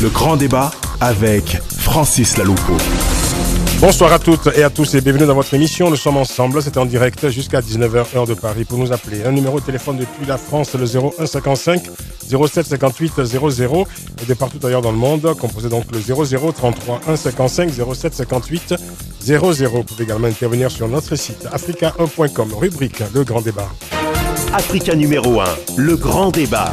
Le grand débat avec Francis Laloupo. Bonsoir à toutes et à tous et bienvenue dans votre émission. Nous sommes ensemble, c'est en direct jusqu'à 19h heure de Paris. Pour nous appeler, un numéro de téléphone depuis la France, le 0155 07 58 00 et de partout ailleurs dans le monde, composez donc le 00 33 155 07 58 00. Vous pouvez également intervenir sur notre site africa1.com, rubrique Le Grand Débat. Africa numéro 1, Le Grand Débat.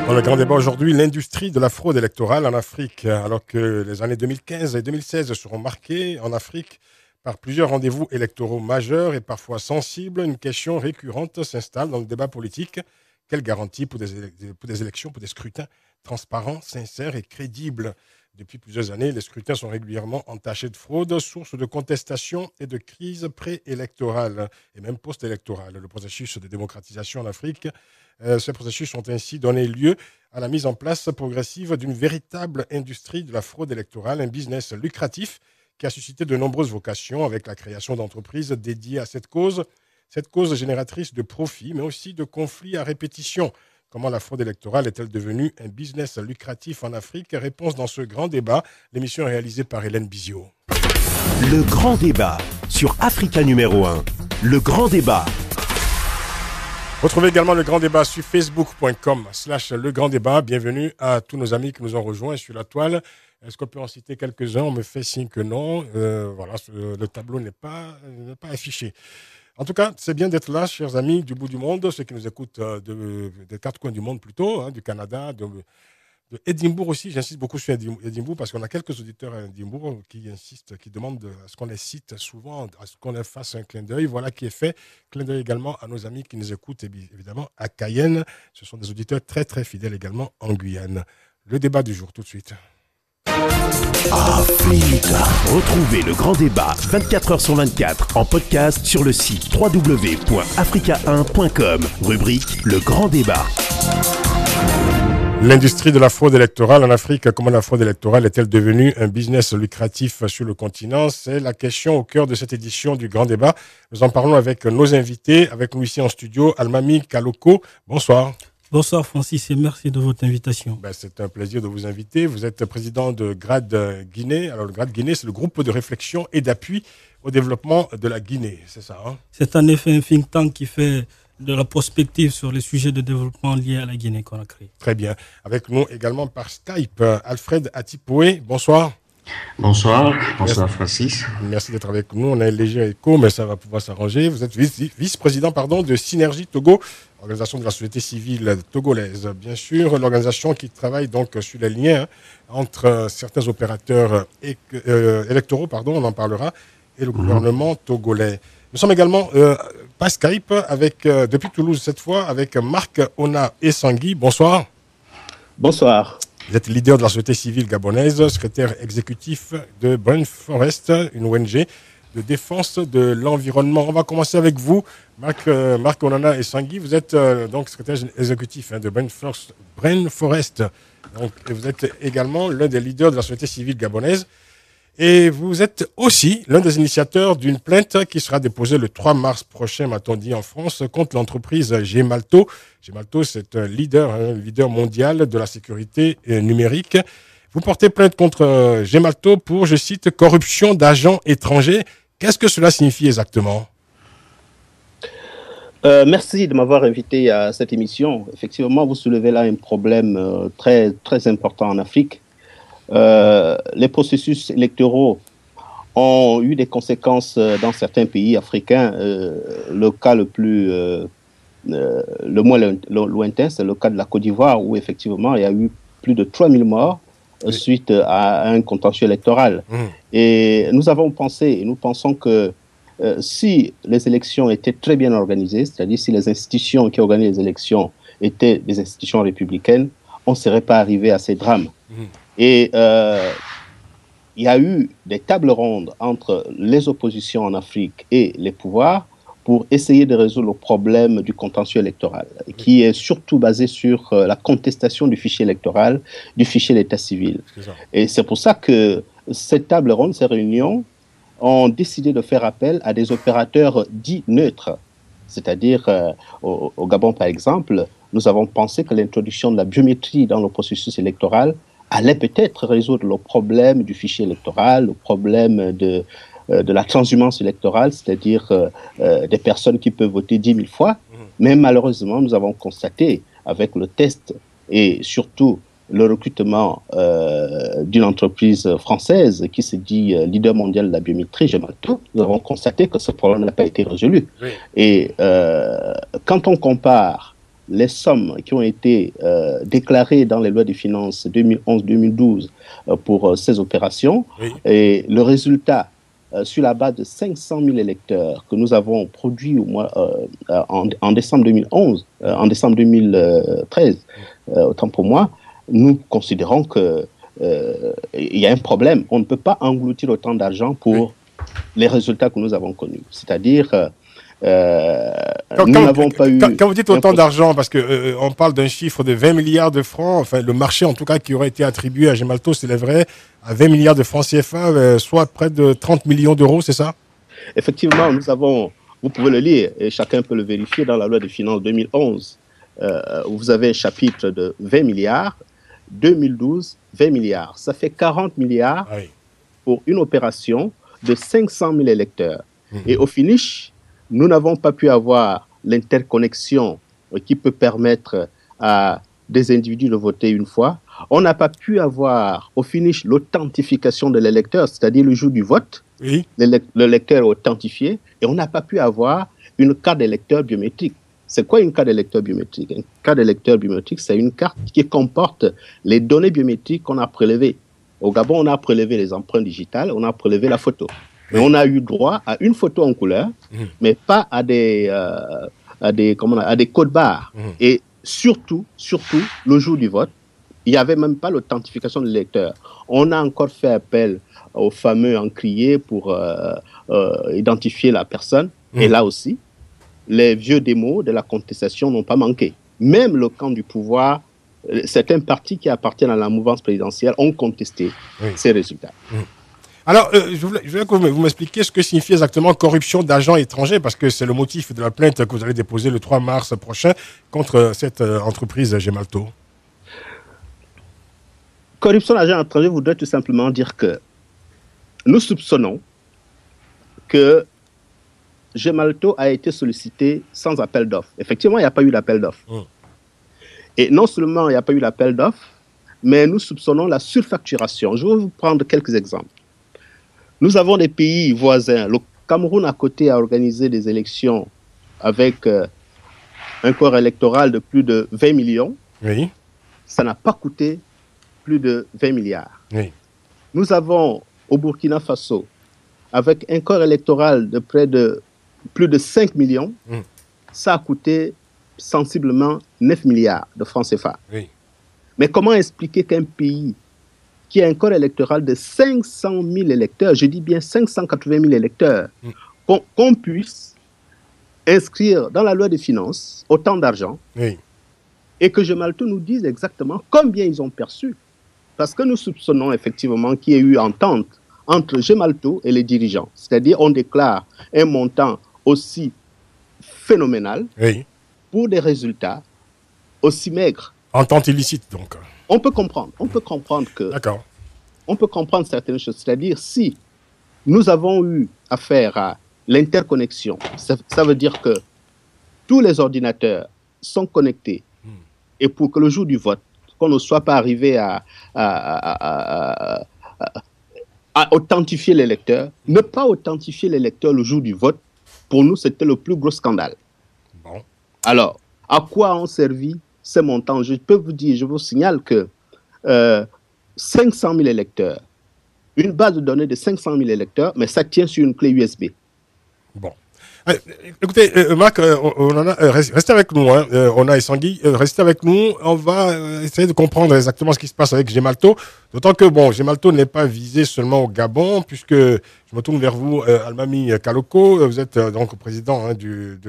Dans le grand débat aujourd'hui, l'industrie de la fraude électorale en Afrique. Alors que les années 2015 et 2016 seront marquées en Afrique par plusieurs rendez-vous électoraux majeurs et parfois sensibles, une question récurrente s'installe dans le débat politique. Quelle garantie pour des élections, pour des scrutins transparents, sincères et crédibles? Depuis plusieurs années, les scrutins sont régulièrement entachés de fraude, source de contestation et de crise préélectorale et même post-électorale. Le processus de démocratisation en Afrique, ces processus ont ainsi donné lieu à la mise en place progressive d'une véritable industrie de la fraude électorale, un business lucratif qui a suscité de nombreuses vocations avec la création d'entreprises dédiées à cette cause génératrice de profits, mais aussi de conflits à répétition. Comment la fraude électorale est-elle devenue un business lucratif en Afrique? Réponse dans ce grand débat. L'émission est réalisée par Hélène Bizio. Le Grand Débat sur Africa numéro 1. Le Grand Débat. Retrouvez également le grand débat sur facebook.com/le grand débat. Bienvenue à tous nos amis qui nous ont rejoints sur la toile. Est-ce qu'on peut en citer quelques-uns? On me fait signe que non. Voilà, le tableau n'est pas affiché. En tout cas, c'est bien d'être là, chers amis du bout du monde, ceux qui nous écoutent des quatre coins du monde plutôt, du Canada, de Édimbourg aussi. J'insiste beaucoup sur Édimbourg parce qu'on a quelques auditeurs à Édimbourg qui insistent, qui demandent à ce qu'on les cite souvent, à ce qu'on les fasse un clin d'œil. Voilà qui est fait. Clin d'œil également à nos amis qui nous écoutent, évidemment, à Cayenne. Ce sont des auditeurs très, très fidèles également en Guyane. Le débat du jour, tout de suite. Africa. Retrouvez le Grand Débat 24h sur 24 en podcast sur le site www.africa1.com. Rubrique Le Grand Débat. L'industrie de la fraude électorale en Afrique, comment la fraude électorale est-elle devenue un business lucratif sur le continent? C'est la question au cœur de cette édition du Grand Débat. Nous en parlons avec nos invités, avec nous ici en studio, Almami Kaloko. Bonsoir. Bonsoir Francis et merci de votre invitation. C'est un plaisir de vous inviter. Vous êtes président de GRAD Guinée. Alors le GRAD Guinée, c'est le groupe de réflexion et d'appui au développement de la Guinée, c'est ça C'est en effet un think tank qui fait de la prospective sur les sujets de développement liés à la Guinée-Conakry. Très bien. Avec nous également par Skype, Alfred Atipoué. Bonsoir. Bonsoir Francis. Merci d'être avec nous. On a un léger écho, mais ça va pouvoir s'arranger. Vous êtes vice-président de Synergie Togo, organisation de la société civile togolaise. Bien sûr, l'organisation qui travaille donc sur les liens entre certains opérateurs électoraux, on en parlera, et le gouvernement togolais. Nous sommes également par Skype, depuis Toulouse cette fois, avec Marc Ona Essangui. Bonsoir. Bonsoir. Vous êtes leader de la société civile gabonaise, secrétaire exécutif de Brain Forest, une ONG de défense de l'environnement. On va commencer avec vous, Marc Onana Essangui. Vous êtes donc secrétaire exécutif de Brain Forest. Donc, vous êtes également l'un des leaders de la société civile gabonaise. Et vous êtes aussi l'un des initiateurs d'une plainte qui sera déposée le 3 mars prochain, m'a-t-on dit, en France, contre l'entreprise Gemalto. Gemalto, c'est un leader mondial de la sécurité numérique. Vous portez plainte contre Gemalto pour, je cite, corruption d'agents étrangers. Qu'est-ce que cela signifie exactement? Merci de m'avoir invité à cette émission. Effectivement, vous soulevez là un problème très, très important en Afrique. Les processus électoraux ont eu des conséquences dans certains pays africains. Le cas le moins lointain, c'est le cas de la Côte d'Ivoire, où effectivement il y a eu plus de 3000 morts suite à un contentieux électoral. Et nous pensons que si les élections étaient très bien organisées, c'est-à-dire si les institutions qui organisent les élections étaient des institutions républicaines, on ne serait pas arrivé à ces drames. Et il y a eu des tables rondes entre les oppositions en Afrique et les pouvoirs pour essayer de résoudre le problème du contentieux électoral, qui est surtout basé sur la contestation du fichier électoral, du fichier d'état civil. Et c'est pour ça que cette table ronde, ces réunions, ont décidé de faire appel à des opérateurs dits neutres. C'est-à-dire, au Gabon, par exemple, nous avons pensé que l'introduction de la biométrie dans le processus électoral allait peut-être résoudre le problème du fichier électoral, le problème de la transhumance électorale, c'est-à-dire des personnes qui peuvent voter 10 000 fois. Mais malheureusement, nous avons constaté avec le test et surtout le recrutement d'une entreprise française qui se dit leader mondial de la biométrie, Gemalto, nous avons constaté que ce problème n'a pas été résolu. Oui. Et quand on compare les sommes qui ont été déclarées dans les lois des finances 2011-2012 pour ces opérations, oui. Et le résultat sur la base de 500 000 électeurs que nous avons produits en décembre 2011, en décembre 2013, autant pour moi, nous considérons qu'il y a un problème. On ne peut pas engloutir autant d'argent pour oui. les résultats que nous avons connus. C'est-à-dire, nous n'avons pas eu... Quand vous dites autant d'argent, parce qu'on parle d'un chiffre de 20 milliards de francs, enfin le marché en tout cas qui aurait été attribué à Gemalto s'élèverait à 20 milliards de francs CFA, soit près de 30 millions d'euros, c'est ça? Effectivement, nous avons, vous pouvez le lire et chacun peut le vérifier dans la loi des finances 2011. Vous avez un chapitre de 20 milliards, 2012, 20 milliards. Ça fait 40 milliards oui. pour une opération de 500 000 électeurs. Et au finish, nous n'avons pas pu avoir l'interconnexion qui peut permettre à des individus de voter une fois. On n'a pas pu avoir au finish l'authentification de l'électeur, c'est-à-dire le jour du vote. Oui. Le lecteur est authentifié et on n'a pas pu avoir une carte d'électeur biométrique. C'est quoi une carte d'électeur biométrique? Une carte d'électeur biométrique, c'est une carte qui comporte les données biométriques qu'on a prélevées. Au Gabon, on a prélevé les empreintes digitales, on a prélevé la photo. Mais on a eu droit à une photo en couleur, mais pas à des codes barres. Et surtout, le jour du vote, il n'y avait même pas l'authentification de l'électeur. On a encore fait appel au fameux encrier pour identifier la personne. Et là aussi, les vieux démos de la contestation n'ont pas manqué. Même le camp du pouvoir, certains partis qui appartiennent à la mouvance présidentielle ont contesté ces résultats. Alors, je voulais que vous m'expliquiez ce que signifie exactement corruption d'agents étrangers, parce que c'est le motif de la plainte que vous allez déposer le 3 mars prochain contre cette entreprise Gemalto. Corruption d'agents étrangers voudrait tout simplement dire que nous soupçonnons que Gemalto a été sollicité sans appel d'offres. Effectivement, il n'y a pas eu d'appel d'offres. Et non seulement il n'y a pas eu d'appel d'offres, mais nous soupçonnons la surfacturation. Je vais vous prendre quelques exemples. Nous avons des pays voisins. Le Cameroun à côté a organisé des élections avec un corps électoral de plus de 20 millions. Oui. Ça n'a pas coûté plus de 20 milliards. Oui. Nous avons au Burkina Faso, avec un corps électoral de près de plus de 5 millions, ça a coûté sensiblement 9 milliards de francs CFA. Oui. Mais comment expliquer qu'un pays qui a un corps électoral de 500 000 électeurs, je dis bien 580 000 électeurs, qu'on puisse inscrire dans la loi des finances autant d'argent et que Gemalto nous dise exactement combien ils ont perçu? Parce que nous soupçonnons effectivement qu'il y a eu entente entre Gemalto et les dirigeants. C'est-à-dire on déclare un montant aussi phénoménal pour des résultats aussi maigres. Entente illicite, donc. On peut comprendre que... D'accord. On peut comprendre certaines choses. C'est-à-dire, si nous avons eu affaire à l'interconnexion, ça veut dire que tous les ordinateurs sont connectés. Et pour que le jour du vote, qu'on ne soit pas arrivé à authentifier l'électeur, ne pas authentifier l'électeur le jour du vote, pour nous, c'était le plus gros scandale. Bon. Alors, à quoi ont servi ces montants? Je peux vous dire, je vous signale que 500 000 électeurs, une base de données de 500 000 électeurs, mais ça tient sur une clé USB. Bon. Écoutez, Marc, restez avec nous. On a Essangui, restez avec nous. On va essayer de comprendre exactement ce qui se passe avec Gemalto. D'autant que, bon, Gemalto n'est pas visé seulement au Gabon, puisque je me tourne vers vous, Almami Kaloko. Vous êtes donc président de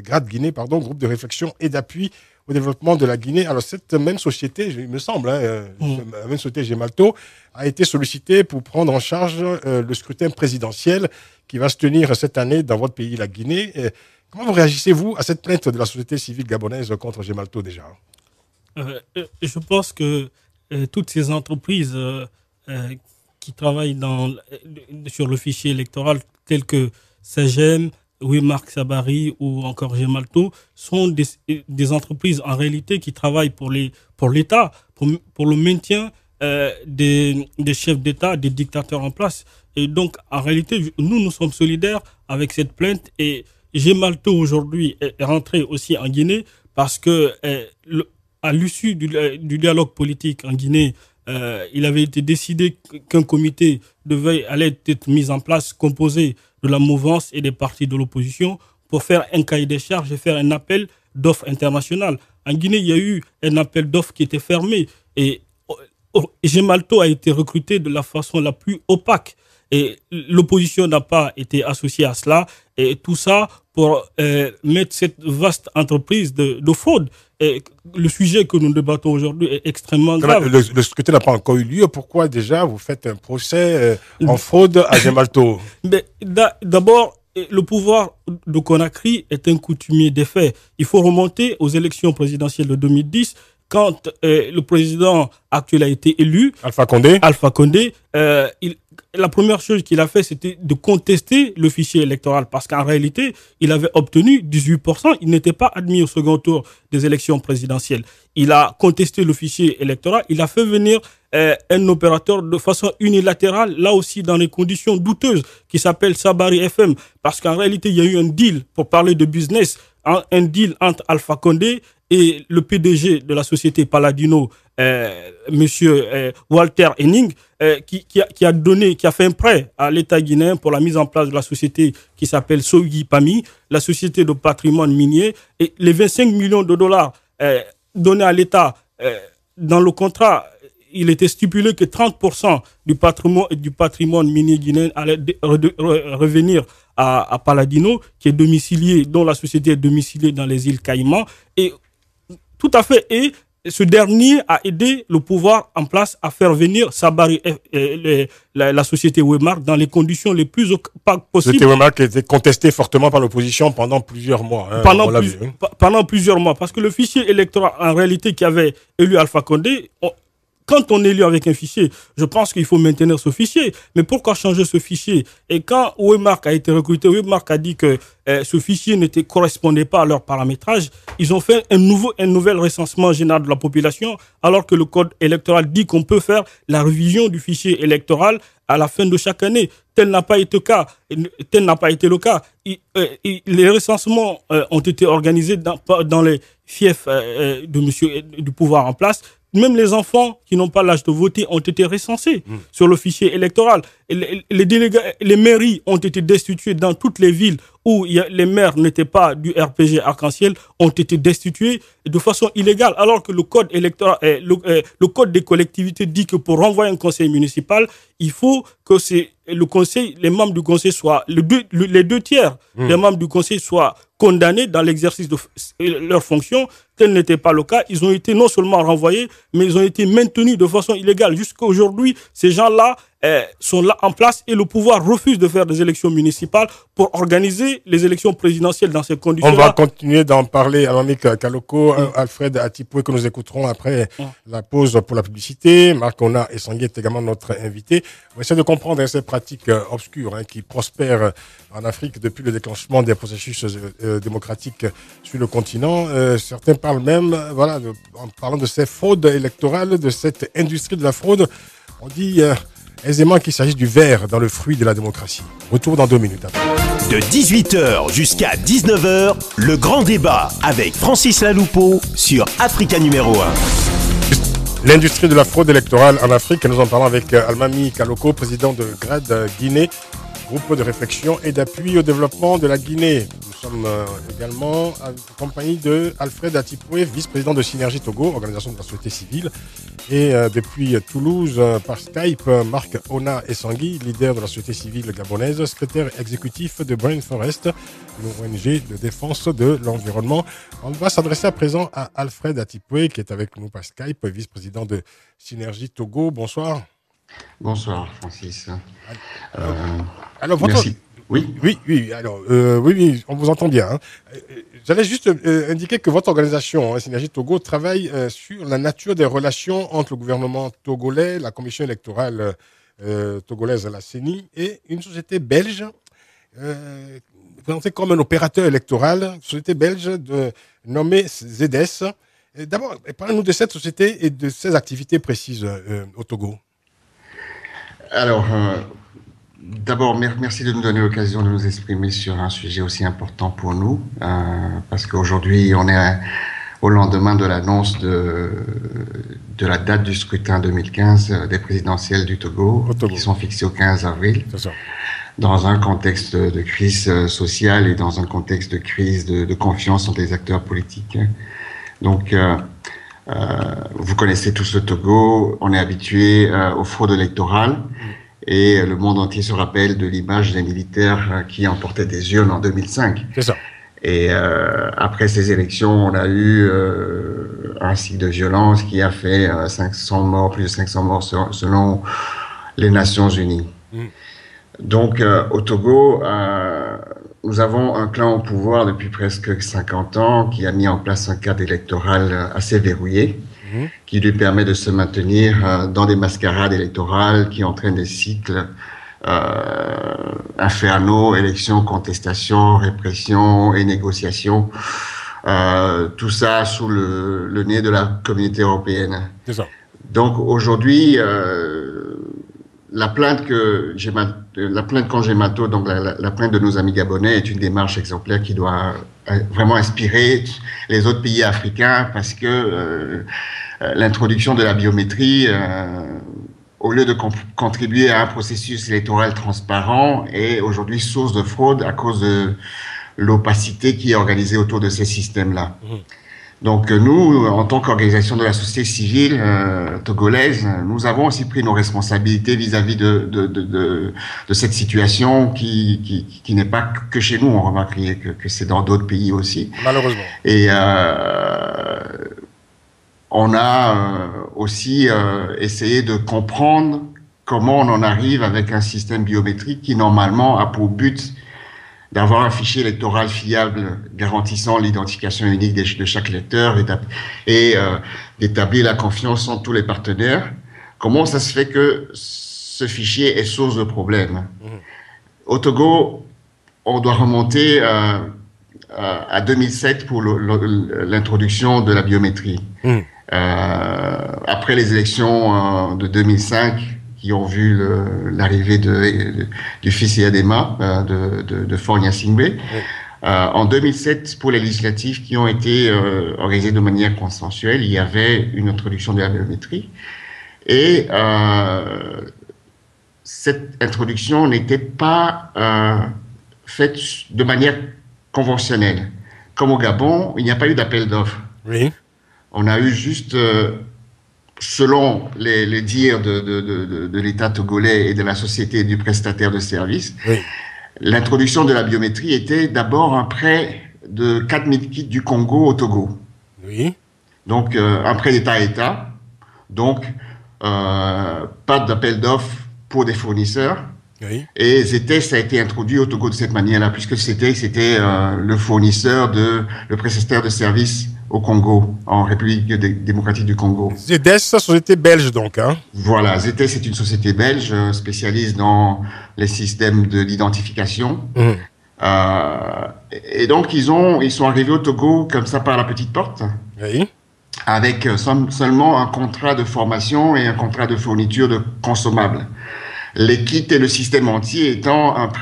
GRAD Guinée, groupe de réflexion et d'appui au développement de la Guinée. Alors, cette même société, il me semble, la même société Gemalto, a été sollicitée pour prendre en charge le scrutin présidentiel qui va se tenir cette année dans votre pays, la Guinée. Comment vous réagissez-vous à cette plainte de la société civile gabonaise contre Gemalto déjà? Je pense que toutes ces entreprises qui travaillent sur le fichier électoral, telles que SEGEM, Waymark Sabari ou encore Gemalto, sont des entreprises en réalité qui travaillent pour l'État, pour le maintien des chefs d'État, des dictateurs en place. Et donc, en réalité, nous sommes solidaires avec cette plainte. Et Gemalto, aujourd'hui, est rentré aussi en Guinée parce que, à l'issue du dialogue politique en Guinée, il avait été décidé qu'un comité allait être mis en place, composé de la mouvance et des partis de l'opposition, pour faire un cahier des charges et faire un appel d'offres international. En Guinée, il y a eu un appel d'offres qui était fermé. Et Gemalto a été recruté de la façon la plus opaque. Et l'opposition n'a pas été associée à cela. Et tout ça pour mettre cette vaste entreprise de fraude. Et le sujet que nous débattons aujourd'hui est extrêmement grave. Le scrutin n'a pas encore eu lieu. Pourquoi déjà vous faites un procès en fraude à Gemalto? D'abord, le pouvoir de Conakry est un coutumier des faits. Il faut remonter aux élections présidentielles de 2010, quand le président actuel a été élu, Alpha Condé, la première chose qu'il a fait, c'était de contester le fichier électoral, parce qu'en réalité, il avait obtenu 18%, il n'était pas admis au second tour des élections présidentielles. Il a contesté le fichier électoral, il a fait venir un opérateur de façon unilatérale, là aussi dans des conditions douteuses, qui s'appelle Sabari FM, parce qu'en réalité, il y a eu un deal, pour parler de business, un deal entre Alpha Condé et le PDG de la société Paladino, monsieur Walter Henning, qui a fait un prêt à l'État guinéen pour la mise en place de la société qui s'appelle Sogi Pami, la société de patrimoine minier, et les 25 millions de dollars donnés à l'État dans le contrat. Il était stipulé que 30% du patrimoine minier guinéen allait revenir à Paladino, qui est domicilié, dont la société est domiciliée dans les îles Caïmans. Et tout à fait. Et ce dernier a aidé le pouvoir en place à faire venir Sabari, la société Waymark, dans les conditions les plus opaques possibles. C'était Waymark qui était contesté fortement par l'opposition pendant plusieurs mois. Pendant plusieurs mois. Parce que le fichier électoral, en réalité, qui avait élu Alpha Condé, quand on est élu avec un fichier, je pense qu'il faut maintenir ce fichier. Mais pourquoi changer ce fichier? Et quand Waymark a été recruté, Waymark a dit que ce fichier ne correspondait pas à leur paramétrage. Ils ont fait un nouvel recensement général de la population, alors que le code électoral dit qu'on peut faire la révision du fichier électoral à la fin de chaque année. Tel n'a pas été le cas. Les recensements ont été organisés dans les fiefs du pouvoir en place. Même les enfants qui n'ont pas l'âge de voter ont été recensés sur le fichier électoral. Les mairies ont été destituées dans toutes les villes où les maires n'étaient pas du RPG Arc-en-Ciel, ont été destitués de façon illégale, alors que le code électoral, le code des collectivités dit que pour renvoyer un conseil municipal, il faut que les membres du conseil soient, les deux tiers des membres du conseil soient condamnés dans l'exercice de leurs fonctions. Tel n'était pas le cas. Ils ont été non seulement renvoyés, mais ils ont été maintenus de façon illégale. Jusqu'à aujourd'hui, ces gens-là sont là en place et le pouvoir refuse de faire des élections municipales pour organiser les élections présidentielles dans ces conditions-là. On va continuer d'en parler à Mamik Kaloko, Alfred Atipoué, que nous écouterons après la pause pour la publicité. Marc Ona et Sangui est également notre invité. On essaie de comprendre ces pratiques obscures qui prospèrent en Afrique depuis le déclenchement des processus démocratiques sur le continent. Certains parlent même, en parlant de ces fraudes électorales, de cette industrie de la fraude, on dit aisément qu'il s'agit du ver dans le fruit de la démocratie. Retour dans 2 minutes. De 18h jusqu'à 19h, le grand débat avec Francis Laloupeau sur Africa numéro 1. L'industrie de la fraude électorale en Afrique, nous en parlons avec Almami Kaloko, président de GRAD Guinée, groupe de réflexion et d'appui au développement de la Guinée. Nous sommes également en compagnie de Alfred Atipoué, vice-président de Synergie Togo, organisation de la société civile. Et depuis Toulouse, par Skype, Marc Ona Essangui, leader de la société civile gabonaise, secrétaire exécutif de Brain Forest, une ONG de défense de l'environnement. On va s'adresser à présent à Alfred Atipoué, qui est avec nous par Skype, vice-président de Synergie Togo. Bonsoir. Bonsoir, Francis. Alors Oui. Oui, alors, oui, on vous entend bien. Hein. J'allais juste indiquer que votre organisation, Synergie Togo, travaille sur la nature des relations entre le gouvernement togolais, la commission électorale togolaise, la CENI, et une société belge, présentée comme un opérateur électoral, une société belge nommée ZS. D'abord, parlez-nous de cette société et de ses activités précises au Togo. Alors, d'abord, merci de nous donner l'occasion de nous exprimer sur un sujet aussi important pour nous, parce qu'aujourd'hui, on est au lendemain de l'annonce de la date du scrutin 2015 des présidentielles du Togo, qui sont fixées au 15 avril, dans un contexte de crise sociale et dans un contexte de crise de confiance entre les acteurs politiques. Donc, vous connaissez tous le Togo, on est habitué aux fraudes électorales. Et le monde entier se rappelle de l'image des militaires qui emportaient des urnes en 2005. C'est ça. Et après ces élections, on a eu un cycle de violence qui a fait 500 morts, plus de 500 morts selon les Nations Unies. Donc au Togo, nous avons un clan au pouvoir depuis presque 50 ans qui a mis en place un cadre électoral assez verrouillé, qui lui permet de se maintenir dans des mascarades électorales qui entraînent des cycles infernaux, élections, contestations, répression et négociations. Tout ça sous le nez de la communauté européenne. C'est ça. Donc aujourd'hui, la plainte contre Gemato, donc la plainte de nos amis gabonais, est une démarche exemplaire qui doit vraiment inspirer les autres pays africains, parce que l'introduction de la biométrie, au lieu de contribuer à un processus électoral transparent, est aujourd'hui source de fraude à cause de l'opacité qui est organisée autour de ces systèmes-là. Donc nous, en tant qu'organisation de la société civile togolaise, nous avons aussi pris nos responsabilités vis-à-vis de cette situation qui n'est pas que chez nous. On remarque que c'est dans d'autres pays aussi. Malheureusement. Et on a aussi essayé de comprendre comment on en arrive avec un système biométrique qui normalement a pour but d'avoir un fichier électoral fiable garantissant l'identification unique de chaque électeur et d'établir la confiance entre tous les partenaires. Comment ça se fait que ce fichier est source de problèmes? Au Togo, on doit remonter à 2007 pour l'introduction de la biométrie. Après les élections de 2005, qui ont vu l'arrivée du fils Yadema, de Faure Gnassingbé. En 2007, pour les législatives qui ont été organisées de manière consensuelle, il y avait une introduction de la biométrie. Et cette introduction n'était pas faite de manière conventionnelle. Comme au Gabon, il n'y a pas eu d'appel d'offres. Oui. On a eu juste... selon les dires de l'État togolais et de la société du prestataire de services, l'introduction de la biométrie était d'abord un prêt de 4000 kits du Congo au Togo. Oui. Donc, un prêt d'État à État. Donc, pas d'appel d'offres pour des fournisseurs. Oui. Et ZTS a été introduit au Togo de cette manière-là, puisque c'était le fournisseur, le prestataire de services au Congo, en République démocratique du Congo. ZDS, société belge donc. Hein. Voilà, ZTS est une société belge spécialiste dans les systèmes d'identification. Et donc, ils sont arrivés au Togo comme ça par la petite porte. Oui. Avec seulement un contrat de formation et un contrat de fourniture de consommables. Les kits et le système entier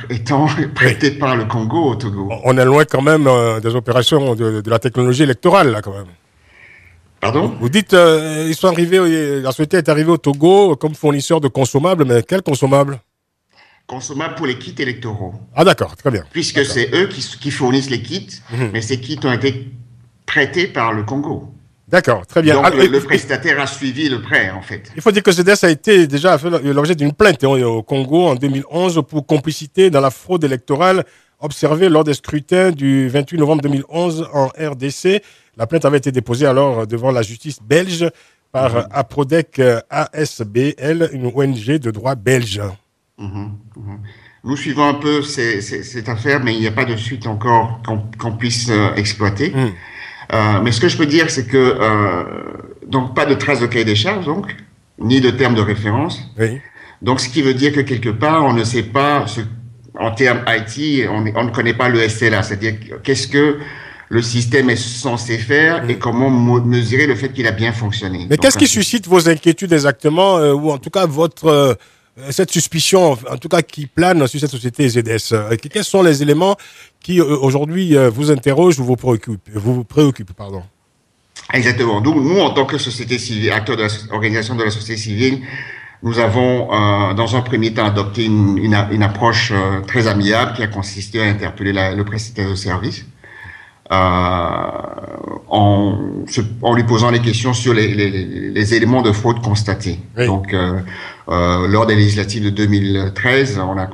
étant prêtés par le Congo au Togo. On est loin quand même des opérations de la technologie électorale, là, quand même. Pardon? Vous dites, ils sont arrivés, la société est arrivée au Togo comme fournisseur de consommables, mais quels consommables? Consommables pour les kits électoraux. Ah d'accord, très bien. Puisque c'est eux qui fournissent les kits, mais ces kits ont été prêtés par le Congo. D'accord, très bien. Donc le prestataire a suivi le prêt, en fait. Il faut dire que ZDS a été déjà fait l'objet d'une plainte au Congo en 2011 pour complicité dans la fraude électorale observée lors des scrutins du 28 novembre 2011 en RDC. La plainte avait été déposée alors devant la justice belge par Aprodec ASBL, une ONG de droit belge. nous suivons un peu cette affaire, mais il n'y a pas de suite encore qu'on puisse exploiter. Mais ce que je peux dire, c'est que donc pas de traces de cahier des charges, donc ni de termes de référence. Oui. Donc, ce qui veut dire que quelque part, on ne sait pas, en termes IT, on ne connaît pas le SLA, c'est-à-dire qu'est-ce que le système est censé faire et comment mesurer le fait qu'il a bien fonctionné. Mais qu'est-ce qui suscite vos inquiétudes exactement, ou en tout cas cette suspicion, en tout cas qui plane sur cette société ZS? Quels sont les éléments qui aujourd'hui vous interrogent ou vous préoccupent, pardon? Exactement. Nous, en tant que société civile, acteur de l'organisation de la société civile, nous avons, dans un premier temps, adopté une approche très amiable qui a consisté à interpeller le prestataire de service en lui posant les questions sur les éléments de fraude constatés. Oui. Donc, lors des législatives de 2013, on a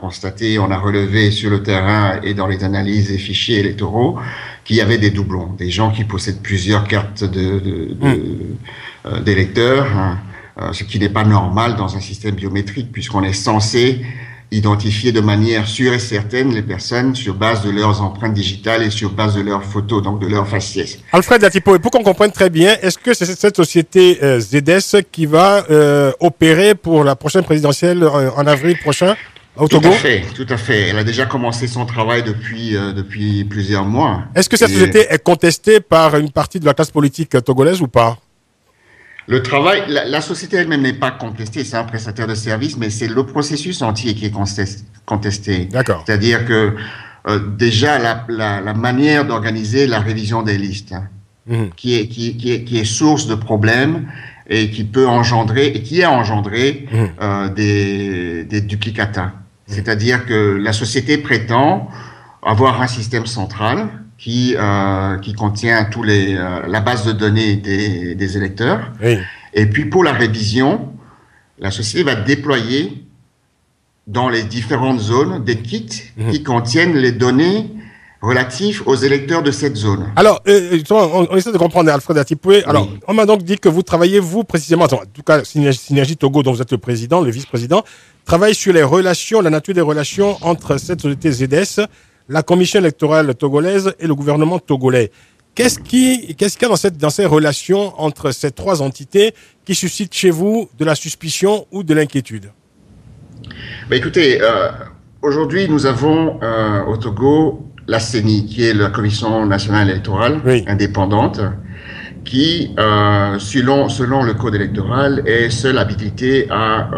relevé sur le terrain et dans les analyses des fichiers électoraux qu'il y avait des doublons, des gens qui possèdent plusieurs cartes d'électeurs, ce qui n'est pas normal dans un système biométrique puisqu'on est censé identifier de manière sûre et certaine les personnes sur base de leurs empreintes digitales et sur base de leurs photos, donc de leur faciès. Alfred Atipo, pour qu'on comprenne très bien, est-ce que c'est cette société ZS qui va opérer pour la prochaine présidentielle en avril prochain au Togo? Tout à fait. Elle a déjà commencé son travail depuis plusieurs mois. Est-ce que cette société est contestée par une partie de la classe politique togolaise ou pas? Le travail, la société elle-même n'est pas contestée, c'est un prestataire de service, mais c'est le processus entier qui est contesté. D'accord. C'est-à-dire que déjà la manière d'organiser la révision des listes, qui est source de problèmes et qui peut engendrer et qui a engendré des duplicata. C'est-à-dire que la société prétend avoir un système central qui contient la base de données des électeurs. Oui. Et puis pour la révision, la société va déployer dans les différentes zones des kits qui contiennent les données relatives aux électeurs de cette zone. Alors, on essaie de comprendre, Alfred Atipoué. Alors, on m'a donc dit que vous travaillez, vous précisément, en tout cas, Synergie Togo, dont vous êtes le président, le vice-président, travaille sur les relations, la nature des relations entre cette société ZS, la commission électorale togolaise et le gouvernement togolais. Qu'est-ce qu'il y a dans ces relations entre ces trois entités qui suscitent chez vous de la suspicion ou de l'inquiétude? Écoutez, aujourd'hui, nous avons au Togo la CENI, qui est la Commission nationale électorale indépendante, qui, selon le code électoral, est seule habilitée à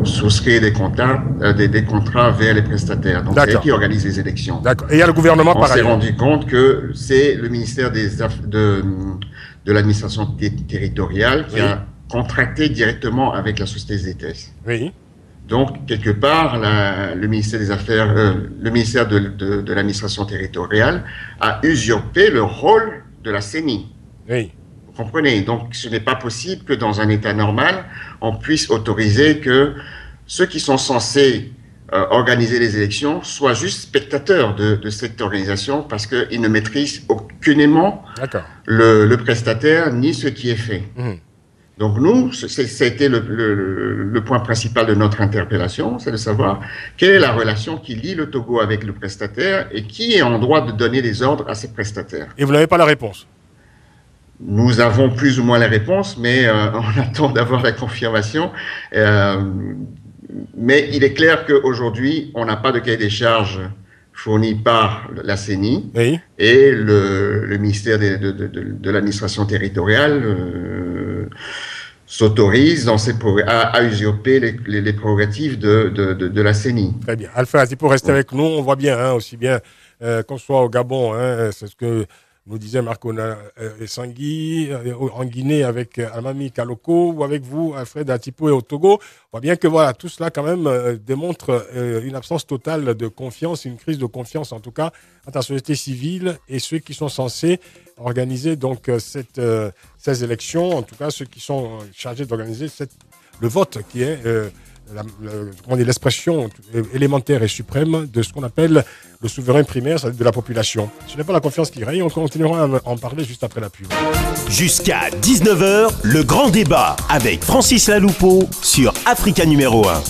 souscrire des contrats vers les prestataires. Donc, c'est elle qui organise les élections. D'accord. Et il y a le gouvernement par ailleurs. On s'est rendu compte que c'est le ministère de l'administration territoriale qui a contracté directement avec la société ZS. Oui. Donc, quelque part, le ministère des Affaires, le ministère de l'administration territoriale a usurpé le rôle de la CENI. Oui. Vous comprenez? Donc, ce n'est pas possible que dans un État normal, on puisse autoriser que ceux qui sont censés organiser les élections soient juste spectateurs de cette organisation parce qu'ils ne maîtrisent aucunement le prestataire ni ce qui est fait. Donc nous, ça a été le point principal de notre interpellation, c'est de savoir quelle est la relation qui lie le Togo avec le prestataire et qui est en droit de donner des ordres à ces prestataires. Et vous n'avez pas la réponse? Nous avons plus ou moins la réponse, mais on attend d'avoir la confirmation. Mais il est clair qu'aujourd'hui, on n'a pas de cahier des charges fourni par la CENI et le ministère de l'administration territoriale s'autorise à usurper les prérogatives de la CENI. Très bien. Alfred, pour rester avec nous, on voit bien, aussi bien qu'on soit au Gabon, c'est ce que nous disait Marco Sangui, en Guinée avec Almami Kaloko, ou avec vous, Alfred Atipo, et au Togo. On voit bien que voilà, tout cela quand même démontre une absence totale de confiance, une crise de confiance en tout cas, entre la société civile et ceux qui sont censés organiser donc ces élections, en tout cas ceux qui sont chargés d'organiser le vote qui est l'expression élémentaire et suprême de ce qu'on appelle le souverain primaire, c'est-à-dire de la population. Ce n'est pas la confiance qui règne, on continuera à en parler juste après la pub. Jusqu'à 19h, le grand débat avec Francis Laloupeau sur Africa numéro 1.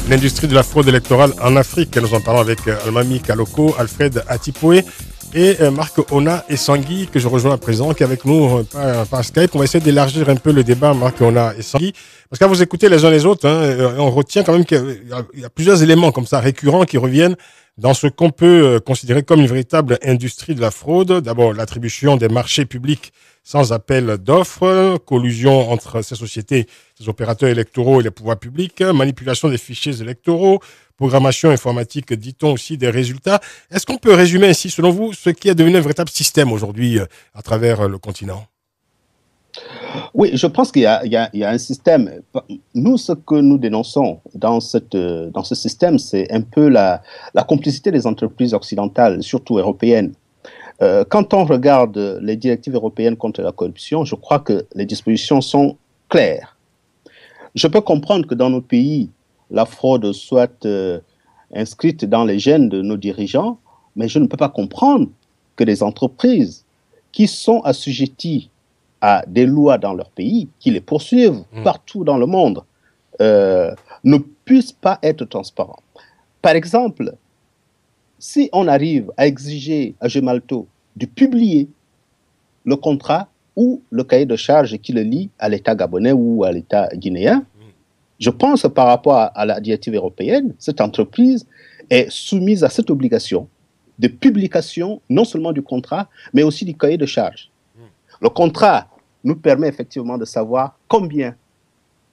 l'industrie de la fraude électorale en Afrique. Nous en parlons avec Almami Kaloko, Alfred Atipoué et Marc Ona Essangui, que je rejoins à présent, qui est avec nous par Skype. On va essayer d'élargir un peu le débat, Marc Ona Essangui. Parce qu'à vous écouter les uns les autres, on retient quand même qu'il y a plusieurs éléments comme ça récurrents qui reviennent dans ce qu'on peut considérer comme une véritable industrie de la fraude. D'abord, l'attribution des marchés publics sans appel d'offres, collusion entre ces sociétés, ces opérateurs électoraux et les pouvoirs publics, manipulation des fichiers électoraux, programmation informatique, dit-on aussi, des résultats. Est-ce qu'on peut résumer ainsi, selon vous, ce qui est devenu un véritable système aujourd'hui à travers le continent? Oui, je pense qu'il y a un système. Nous, ce que nous dénonçons dans ce système, c'est un peu la complicité des entreprises occidentales, surtout européennes. Quand on regarde les directives européennes contre la corruption, je crois que les dispositions sont claires. Je peux comprendre que dans nos pays, la fraude soit inscrite dans les gènes de nos dirigeants, mais je ne peux pas comprendre que des entreprises qui sont assujetties à des lois dans leur pays, qui les poursuivent partout dans le monde, ne puissent pas être transparents. Par exemple, si on arrive à exiger à Gemalto de publier le contrat ou le cahier de charges qui le lie à l'État gabonais ou à l'État guinéen, je pense que par rapport à la directive européenne, cette entreprise est soumise à cette obligation de publication non seulement du contrat, mais aussi du cahier de charges. Le contrat nous permet effectivement de savoir combien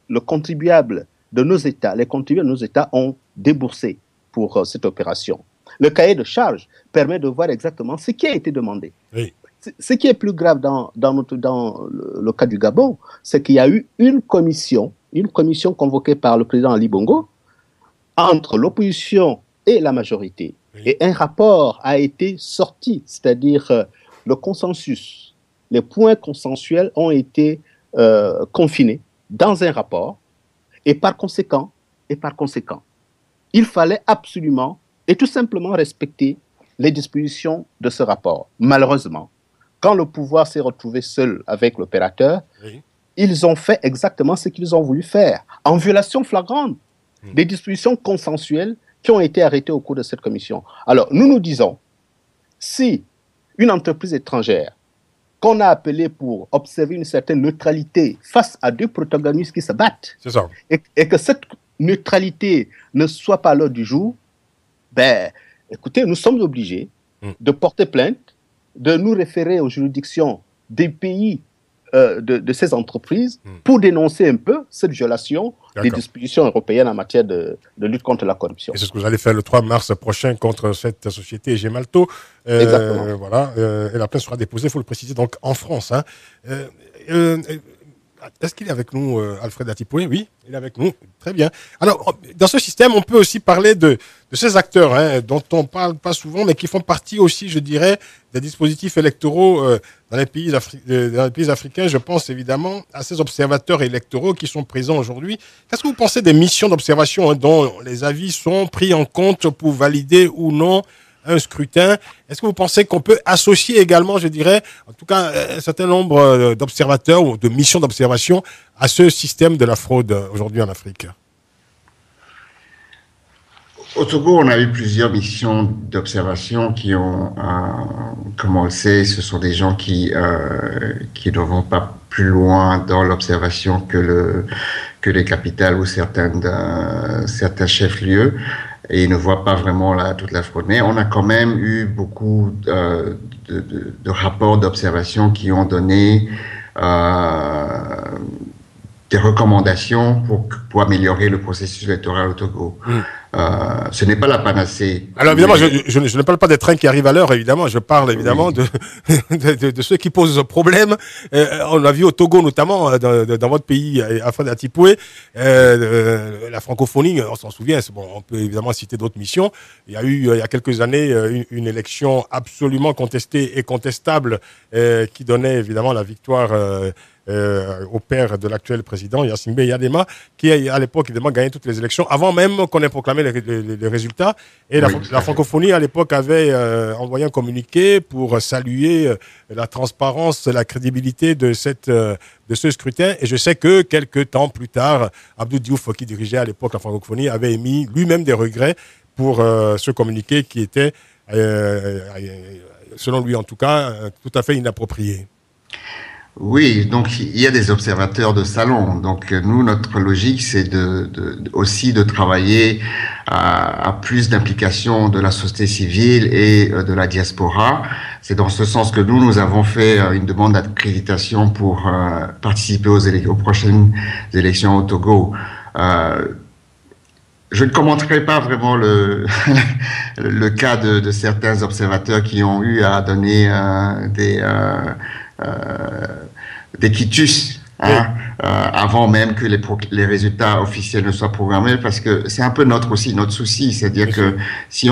le contribuable de nos États, les contribuables de nos États ont déboursé pour cette opération. Le cahier de charges permet de voir exactement ce qui a été demandé. Oui. Ce qui est plus grave dans le cas du Gabon, c'est qu'il y a eu une commission convoquée par le président Ali Bongo entre l'opposition et la majorité. Oui. Et un rapport a été sorti, c'est-à-dire le consensus. Les points consensuels ont été confinés dans un rapport et par conséquent, il fallait absolument et tout simplement respecter les dispositions de ce rapport. Malheureusement, quand le pouvoir s'est retrouvé seul avec l'opérateur, oui, ils ont fait exactement ce qu'ils ont voulu faire, en violation flagrante des dispositions consensuelles qui ont été arrêtées au cours de cette commission. Alors, nous disons, si une entreprise étrangère qu'on a appelée pour observer une certaine neutralité face à deux protagonistes qui se battent, c'est ça, et que cette neutralité ne soit pas l'heure du jour, ben, écoutez, nous sommes obligés de porter plainte, de nous référer aux juridictions des pays de ces entreprises pour dénoncer un peu cette violation des dispositions européennes en matière de lutte contre la corruption. Et c'est ce que vous allez faire le 3 mars prochain contre cette société Gemalto. Exactement. Voilà, et la plainte sera déposée, il faut le préciser, donc en France. Hein. Est-ce qu'il est avec nous, Alfred Atipoué? Oui, il est avec nous. Très bien. Alors, dans ce système, on peut aussi parler de ces acteurs dont on ne parle pas souvent, mais qui font partie aussi, je dirais, des dispositifs électoraux dans les pays africains. Je pense évidemment à ces observateurs électoraux qui sont présents aujourd'hui. Qu'est-ce que vous pensez des missions d'observation dont les avis sont pris en compte pour valider ou non un scrutin? Est-ce que vous pensez qu'on peut associer également, je dirais, en tout cas, un certain nombre d'observateurs ou de missions d'observation à ce système de la fraude aujourd'hui en Afrique? Au Togo, on a eu plusieurs missions d'observation qui ont commencé. Ce sont des gens qui ne vont pas plus loin dans l'observation que les capitales ou certains chefs-lieux. Et ils ne voient pas vraiment toute la fraude. Mais on a quand même eu beaucoup de rapports d'observation qui ont donné des recommandations pour améliorer le processus électoral au Togo. Ce n'est pas la panacée. Alors évidemment, je ne parle pas des trains qui arrivent à l'heure, évidemment. Je parle évidemment de ceux qui posent problème. On l'a vu au Togo notamment, dans votre pays, Alfred Atipoué, la francophonie, on s'en souvient. Bon, on peut évidemment citer d'autres missions. Il y a eu, il y a quelques années, une élection absolument contestée et contestable qui donnait évidemment la victoire au père de l'actuel président, Yassimbe Yadema, qui à l'époque évidemment gagnait toutes les élections, avant même qu'on ait proclamé les résultats. Et la francophonie à l'époque avait envoyé un communiqué pour saluer la transparence, la crédibilité de ce scrutin. Et je sais que quelques temps plus tard, Abdou Diouf, qui dirigeait à l'époque la francophonie, avait émis lui-même des regrets pour ce communiqué qui était, selon lui en tout cas, tout à fait inapproprié. Oui, donc il y a des observateurs de salon. Donc nous, notre logique, c'est aussi de travailler à plus d'implication de la société civile et de la diaspora. C'est dans ce sens que nous avons fait une demande d'accréditation pour participer aux prochaines élections au Togo. Je ne commenterai pas vraiment le cas de certains observateurs qui ont eu à donner des quitus avant même que les résultats officiels ne soient programmés, parce que c'est un peu notre souci, c'est-à-dire que si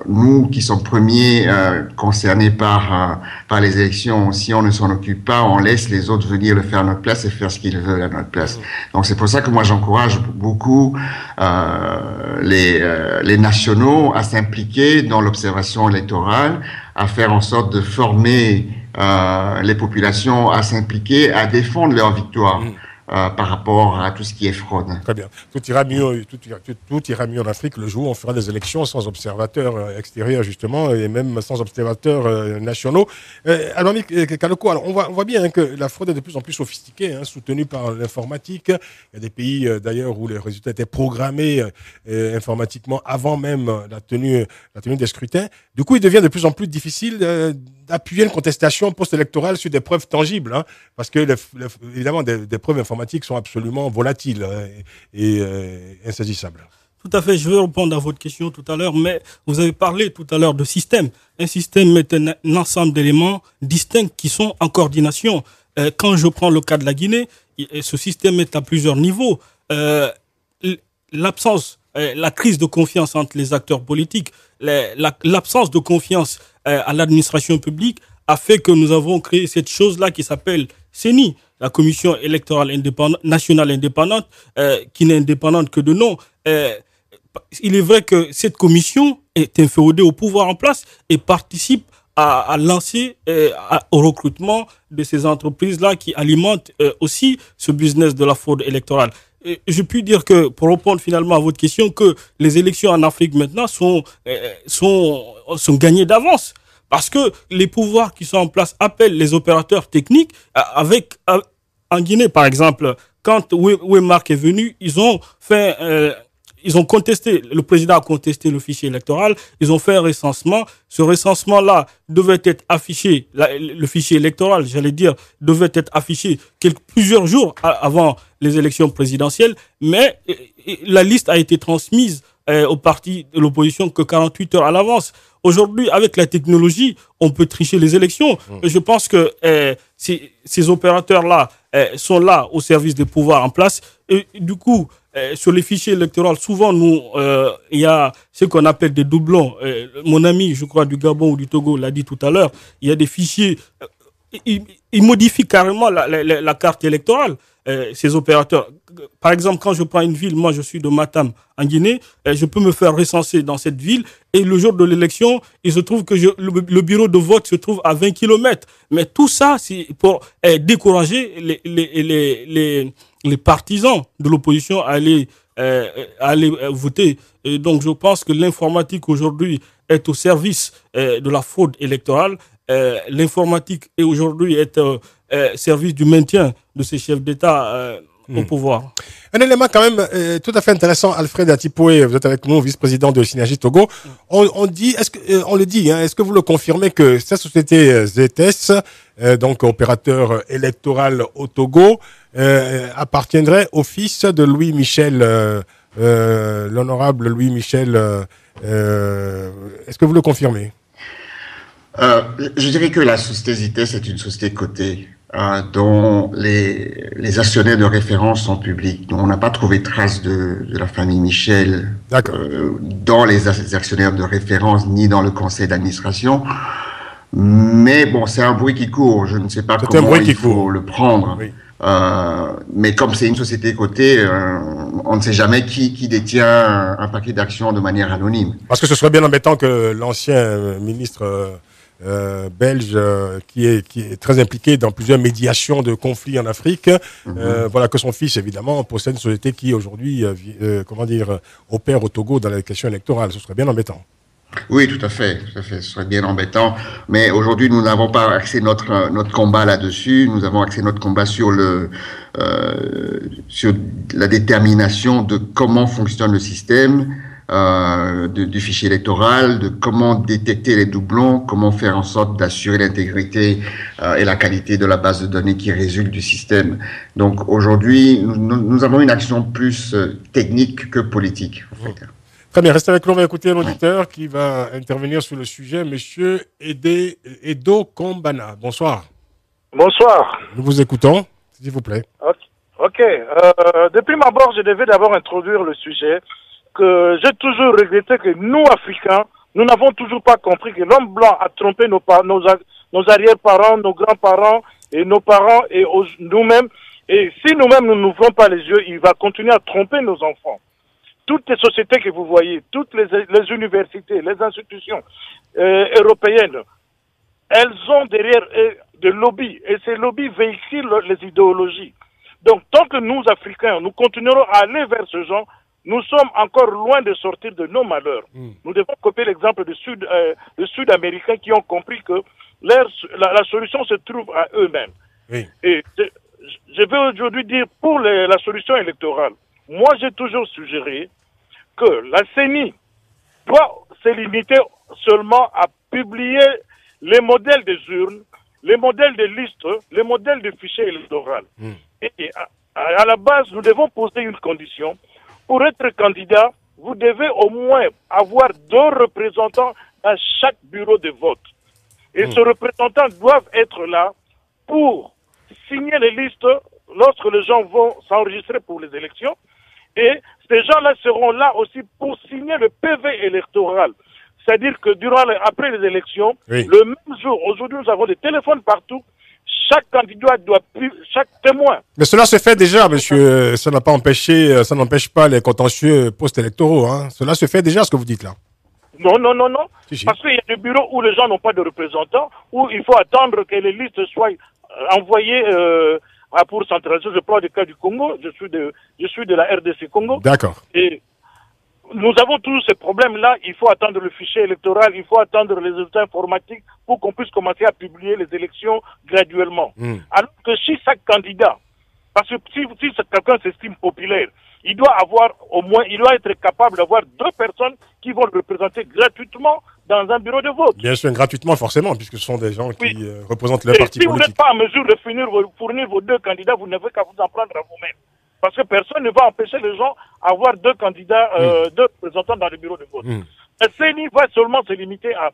nous qui sommes premiers concernés par les élections, si on ne s'en occupe pas, on laisse les autres venir le faire à notre place et faire ce qu'ils veulent à notre place. Donc c'est pour ça que moi j'encourage beaucoup les nationaux à s'impliquer dans l'observation électorale, à faire en sorte de former les populations à s'impliquer, à défendre leur victoire par rapport à tout ce qui est fraude. Très bien. Tout ira mieux en Afrique le jour où on fera des élections sans observateurs extérieurs, justement, et même sans observateurs nationaux. Alors, Kaloko, on voit bien que la fraude est de plus en plus sophistiquée, soutenue par l'informatique. Il y a des pays, d'ailleurs, où les résultats étaient programmés informatiquement avant même la tenue des scrutins. Du coup, il devient de plus en plus difficile d'appuyer une contestation post-électorale sur des preuves tangibles, parce que, évidemment, des preuves informatiques sont absolument volatiles et insaisissables. Tout à fait, je vais répondre à votre question tout à l'heure, mais vous avez parlé tout à l'heure de système. Un système est un ensemble d'éléments distincts qui sont en coordination. Quand je prends le cas de la Guinée, ce système est à plusieurs niveaux. L'absence, la crise de confiance entre les acteurs politiques, l'absence de confiance à l'administration publique a fait que nous avons créé cette chose-là qui s'appelle CENI, la Commission électorale nationale indépendante, qui n'est indépendante que de nom. Il est vrai que cette commission est inféodée au pouvoir en place et participe à lancer au recrutement de ces entreprises-là qui alimentent aussi ce business de la fraude électorale. Et je puis dire que, pour répondre finalement à votre question, que les élections en Afrique maintenant sont gagnées d'avance. Parce que les pouvoirs qui sont en place appellent les opérateurs techniques en Guinée, par exemple, quand Waymark est venu, ils ont contesté, le président a contesté le fichier électoral, ils ont fait un recensement. Ce recensement-là devait être affiché, le fichier électoral, devait être affiché plusieurs jours avant les élections présidentielles, mais la liste a été transmise au parti de l'opposition que 48 heures à l'avance. Aujourd'hui, avec la technologie, on peut tricher les élections. Je pense que ces opérateurs-là sont là au service des pouvoirs en place. Et du coup, sur les fichiers électoraux, souvent, il y a ce qu'on appelle des doublons. Mon ami, je crois, du Gabon ou du Togo l'a dit tout à l'heure, il y a des fichiers... Ils modifient carrément la carte électorale, ces opérateurs. Par exemple, quand je prends une ville, moi je suis de Matam, en Guinée, je peux me faire recenser dans cette ville et le jour de l'élection, il se trouve que le bureau de vote se trouve à 20 km. Mais tout ça, c'est pour décourager les partisans de l'opposition à aller voter. Et donc je pense que l'informatique aujourd'hui est au service de la fraude électorale. L'informatique est aujourd'hui au service du maintien de ces chefs d'État au pouvoir. Un élément quand même tout à fait intéressant, Alfred Atipoué, vous êtes avec nous, vice-président de Synergie Togo. On dit, est-ce que vous le confirmez que cette société ZTS, donc opérateur électoral au Togo, appartiendrait au fils de Louis Michel, l'honorable Louis Michel, est-ce que vous le confirmez? Je dirais que la société ZTS est une société cotée dont les actionnaires de référence sont publics. Donc, on n'a pas trouvé trace de la famille Michel dans les actionnaires de référence ni dans le conseil d'administration. Mais bon, c'est un bruit qui court. Je ne sais pas comment il faut le prendre. Oui. Mais comme c'est une société cotée, on ne sait jamais qui détient un paquet d'actions de manière anonyme. Parce que ce serait bien embêtant que l'ancien ministre belge, qui est très impliqué dans plusieurs médiations de conflits en Afrique, voilà, que son fils, évidemment, possède une société qui, aujourd'hui, opère au Togo dans les questions électorales. Ce serait bien embêtant. Oui, tout à fait, ce serait bien embêtant. Mais aujourd'hui, nous n'avons pas axé notre combat là-dessus. Nous avons axé notre combat sur la détermination de comment fonctionne le système du fichier électoral, de comment détecter les doublons, comment faire en sorte d'assurer l'intégrité et la qualité de la base de données qui résulte du système. Donc aujourd'hui, nous avons une action plus technique que politique. En fait. Très bien, restez avec nous, on va écouter un auditeur qui va intervenir sur le sujet, Monsieur Edo Kombana. Bonsoir. Bonsoir. Nous vous écoutons, s'il vous plaît. Ok. Depuis ma mort, je devais d'abord introduire le sujet que j'ai toujours regretté que nous, Africains, nous n'avons toujours pas compris que l'homme blanc a trompé nos arrière-parents, nos grands-parents et nos parents et nous-mêmes. Et si nous-mêmes nous n'ouvrons pas les yeux, il va continuer à tromper nos enfants. Toutes les sociétés que vous voyez, toutes les universités, les institutions européennes, elles ont derrière des lobbies. Et ces lobbies véhiculent les idéologies. Donc, tant que nous, Africains, nous continuerons à aller vers ce genre, nous sommes encore loin de sortir de nos malheurs. Nous devons copier l'exemple des Sud-Américains qui ont compris que la solution se trouve à eux-mêmes. Oui. Et je veux aujourd'hui dire pour la solution électorale, moi, j'ai toujours suggéré que la CENI doit se limiter seulement à publier les modèles des urnes, les modèles des listes, les modèles de fichiers électoraux. Et à la base, nous devons poser une condition. Pour être candidat, vous devez au moins avoir 2 représentants dans chaque bureau de vote. Et ces représentants doivent être là pour signer les listes lorsque les gens vont s'enregistrer pour les élections. Et ces gens-là seront là aussi pour signer le PV électoral. C'est-à-dire que après les élections, le même jour, aujourd'hui nous avons des téléphones partout, chaque candidat chaque témoin. Mais cela se fait déjà, monsieur. Ça n'empêche pas les contentieux post-électoraux. Hein. Cela se fait déjà, ce que vous dites là. Non. Si. Parce qu'il y a des bureaux où les gens n'ont pas de représentants, où il faut attendre que les listes soient envoyées pour centraliser. Je prends le cas du Congo, je suis de la RDC Congo. D'accord. Et nous avons tous ces problèmes-là. Il faut attendre le fichier électoral, il faut attendre les résultats informatiques pour qu'on puisse commencer à publier les élections graduellement. Alors que si chaque candidat, parce que si quelqu'un s'estime populaire, il doit être capable d'avoir 2 personnes qui vont le représenter gratuitement dans un bureau de vote. Bien sûr, gratuitement forcément, puisque ce sont des gens qui représentent leur parti politique. Si vous n'êtes pas en mesure de fournir vos 2 candidats, vous n'avez qu'à vous en prendre à vous-même. Parce que personne ne va empêcher les gens d'avoir 2 candidats, 2 représentants dans le bureau de vote. Le CENI va seulement se limiter à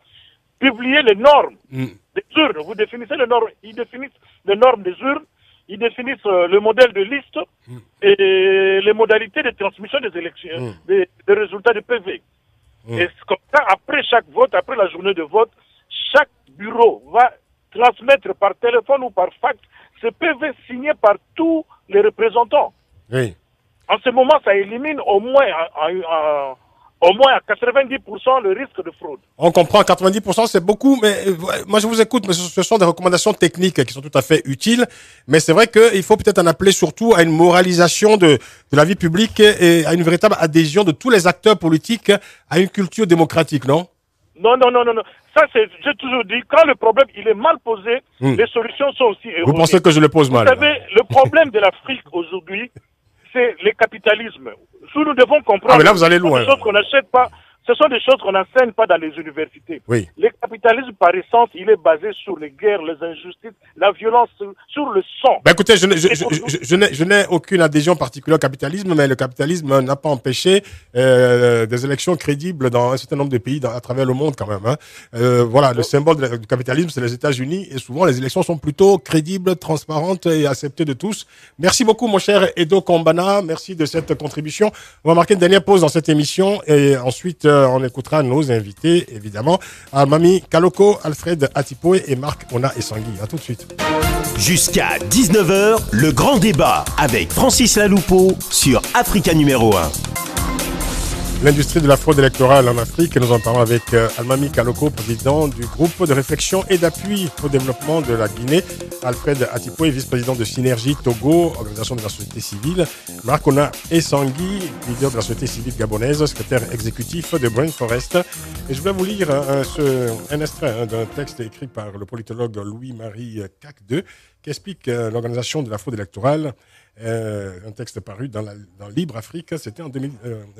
publier les normes des urnes. Vous définissez les normes, ils définissent les normes des urnes, ils définissent le modèle de liste et les modalités de transmission des élections, des résultats de PV. Et comme ça, après chaque vote, après la journée de vote, chaque bureau va transmettre par téléphone ou par fax ce PV signé par tous les représentants. Oui. En ce moment, ça élimine au moins à 90% le risque de fraude. On comprend, 90% c'est beaucoup, mais moi je vous écoute, mais ce sont des recommandations techniques qui sont tout à fait utiles, mais c'est vrai qu'il faut peut-être en appeler surtout à une moralisation de la vie publique et à une véritable adhésion de tous les acteurs politiques à une culture démocratique, non? Non. Ça, j'ai toujours dit, quand le problème il est mal posé, les solutions sont aussi erronées. Vous pensez que je le pose mal? Vous savez, le problème de l'Afrique aujourd'hui, c'est le capitalisme. Nous devons comprendre. Mais là, vous allez loin. Ce sont des choses qu'on n'achète pas. Ce sont des choses qu'on n'enseigne pas dans les universités. Oui. Le capitalisme, par essence, il est basé sur les guerres, les injustices, la violence, sur le sang. Écoutez, je n'ai aucune adhésion particulière au capitalisme, mais le capitalisme n'a pas empêché des élections crédibles dans un certain nombre de pays à travers le monde quand même. Hein. Voilà, le symbole du capitalisme, c'est les États-Unis, et souvent les élections sont plutôt crédibles, transparentes et acceptées de tous. Merci beaucoup, mon cher Edo Kombana. Merci de cette contribution. On va marquer une dernière pause dans cette émission et ensuite on écoutera nos invités, évidemment. Almami Kaloko, Alfred Atipoe et Marc Ona Essangui. À tout de suite. Jusqu'à 19h, le grand débat avec Francis Laloupeau sur Africa numéro 1. L'industrie de la fraude électorale en Afrique, nous en parlons avec Almami Kaloko, président du groupe de réflexion et d'appui au développement de la Guinée, Alfred Atipoe, vice-président de Synergie Togo, organisation de la société civile, Marc Ona Essangui, leader de la société civile gabonaise, secrétaire exécutif de Brain Forest. Et je voulais vous lire un extrait d'un texte écrit par le politologue Louis-Marie Cacdeux qui explique l'organisation de la fraude électorale. Un texte paru dans Libre Afrique, c'était en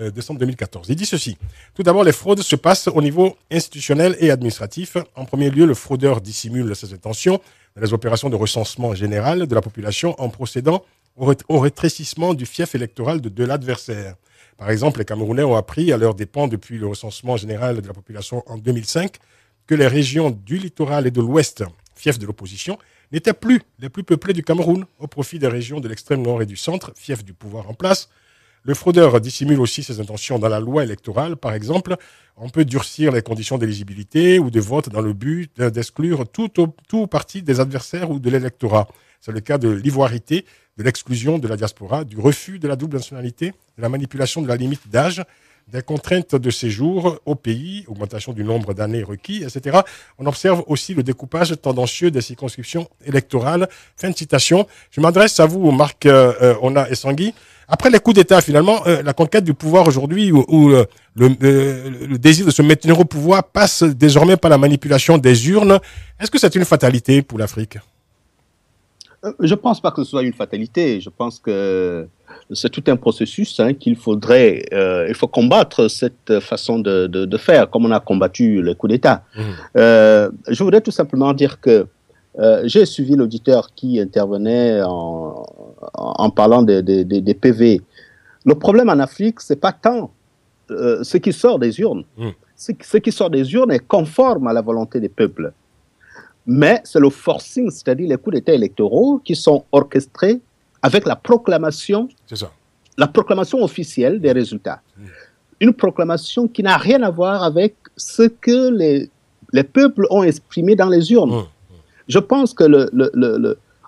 décembre 2014. Il dit ceci. Tout d'abord, les fraudes se passent au niveau institutionnel et administratif. En premier lieu, le fraudeur dissimule ses intentions dans les opérations de recensement général de la population en procédant au rétrécissement du fief électoral de l'adversaire. Par exemple, les Camerounais ont appris à leurs dépens depuis le recensement général de la population en 2005 que les régions du littoral et de l'ouest, fief de l'opposition, n'étaient plus les plus peuplées du Cameroun, au profit des régions de l'extrême nord et du centre, fief du pouvoir en place. Le fraudeur dissimule aussi ses intentions dans la loi électorale. Par exemple, on peut durcir les conditions d'éligibilité ou de vote dans le but d'exclure tout parti des adversaires ou de l'électorat. C'est le cas de l'ivoirité, de l'exclusion de la diaspora, du refus de la double nationalité, de la manipulation de la limite d'âge, des contraintes de séjour au pays, augmentation du nombre d'années requis, etc. On observe aussi le découpage tendancieux des circonscriptions électorales. Fin de citation. Je m'adresse à vous, Marc Ona Essangui. Après les coups d'État, finalement, la conquête du pouvoir aujourd'hui, où le désir de se maintenir au pouvoir passe désormais par la manipulation des urnes. Est-ce que c'est une fatalité pour l'Afrique ? Je ne pense pas que ce soit une fatalité. Je pense que c'est tout un processus qu'il faudrait... il faut combattre cette façon de faire, comme on a combattu le coup d'État. Je voudrais tout simplement dire que j'ai suivi l'auditeur qui intervenait en parlant des PV. Le problème en Afrique, ce n'est pas tant ce qui sort des urnes. Ce qui sort des urnes est conforme à la volonté des peuples. Mais c'est le forcing, c'est-à-dire les coups d'État électoraux qui sont orchestrés avec la proclamation officielle des résultats. Une proclamation qui n'a rien à voir avec ce que les peuples ont exprimé dans les urnes. Je pense que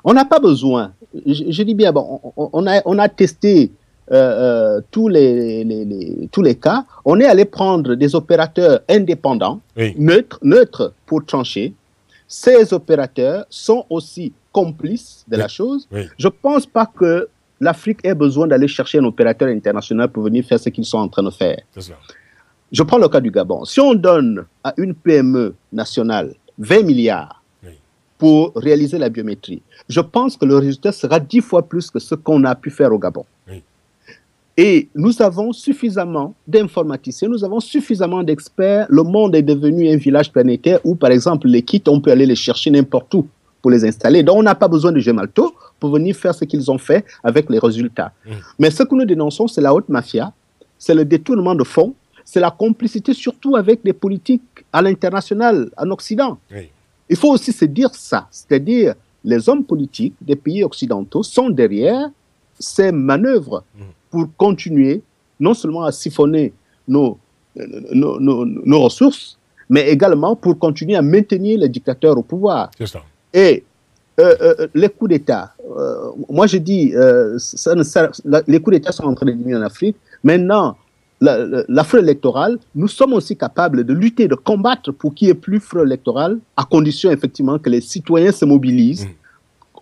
on n'a pas besoin, je dis bien, on a testé tous les cas, on est allé prendre des opérateurs indépendants, neutres pour trancher. Ces opérateurs sont aussi complices de la chose. Je ne pense pas que l'Afrique ait besoin d'aller chercher un opérateur international pour venir faire ce qu'ils sont en train de faire. Je prends le cas du Gabon. Si on donne à une PME nationale 20 milliards pour réaliser la biométrie, je pense que le résultat sera 10 fois plus que ce qu'on a pu faire au Gabon. Et nous avons suffisamment d'informaticiens, nous avons suffisamment d'experts. Le monde est devenu un village planétaire où, par exemple, les kits, on peut aller les chercher n'importe où pour les installer. Donc, on n'a pas besoin de Gemalto pour venir faire ce qu'ils ont fait avec les résultats. Mais ce que nous dénonçons, c'est la haute mafia, c'est le détournement de fonds, c'est la complicité surtout avec des politiques à l'international, en Occident. Il faut aussi se dire ça, c'est-à-dire les hommes politiques des pays occidentaux sont derrière ces manœuvres pour continuer non seulement à siphonner nos ressources, mais également pour continuer à maintenir les dictateurs au pouvoir. C'est ça. Et les coups d'État, moi je dis, les coups d'État sont en train de diminuer en Afrique. Maintenant, la fraude électorale, nous sommes aussi capables de lutter, de combattre pour qu'il n'y ait plus fraude électorale, à condition effectivement que les citoyens se mobilisent.